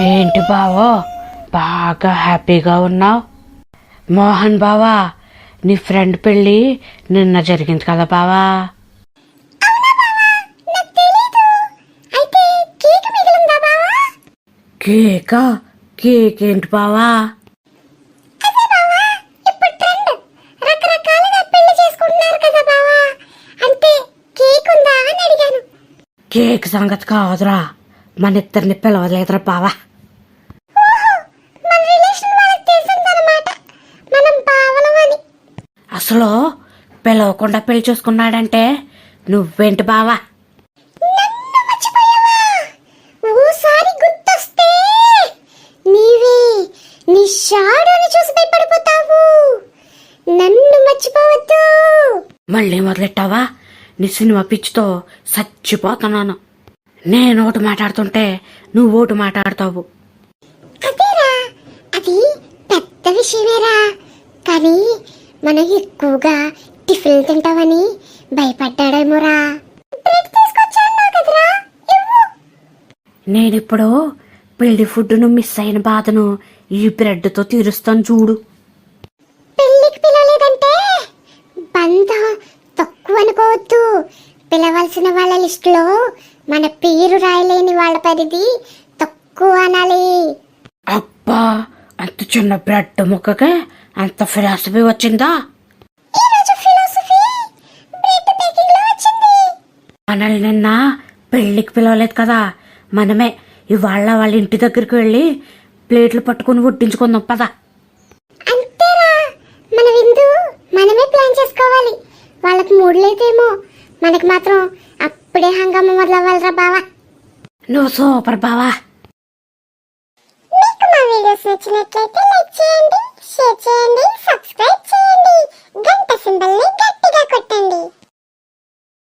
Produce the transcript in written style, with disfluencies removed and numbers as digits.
ఏంటి బావో బాగా హ్యాపీగా ఉన్నావు? మోహన్ బావా, నీ ఫ్రెండ్ పెళ్ళి నిన్న జరిగింది కదా బావా? కేకా? కేక్ ఏంటి బావా? కేక్ సంగతి కాదురా, మన ఇద్దరిని పిలవలేదురా బావా. అసలు పిలవకుండా పెళ్లి చేసుకున్నాడంటే నువ్వేంటి బావా? మళ్ళీ మొదలెట్టావా? నీ సినిమా పిచ్చితో చచ్చిపోతున్నాను. నేను ఒకటి మాట్లాడుతుంటే నువ్వు ఒకటి మాట్లాడతావు. అది పెద్ద విషయమేరా, కానీ మనం ఎక్కువగా టిఫిన్ తింటావని భయపడ్డాడేమోరా. నేనిప్పుడు పెళ్లి ఫుడ్ను మిస్ అయిన బాధను ఈ బ్రెడ్తో తీరుస్తాను చూడు. పెళ్లికి పిలవలేదంటే బంధం తక్కువ అనుకోవద్దు. పిలవాల్సిన వాళ్ళ లిస్టులో మన పేరు రాయలేని వాళ్ళ పరిధి తక్కువ అనాలి. అబ్బా, అంత చిన్న బ్రెడ్ ముక్కకే అంత ఫిలాసఫీ వచ్చిందా? మనల్ని నిన్న పెళ్లికి పిలవలేదు కదా, మనమే ఇవాళ వాళ్ళ ఇంటి దగ్గరికి వెళ్ళి ప్లేట్లు పట్టుకుని వడ్డించుకుందాం పదా. అంతేరా, మన విందు మనమే ప్లాన్ చేసుకోవాలి. వాళ్ళకి మూడులేదేమో, మనకి మాత్రం అప్పుడే హంగామా మొదలవ్వాలిరా బావా. నువ్వు సూపర్ బావా. మీకు మా వీడియోస్ నచ్చినట్లయితే లైక్ చేయండి.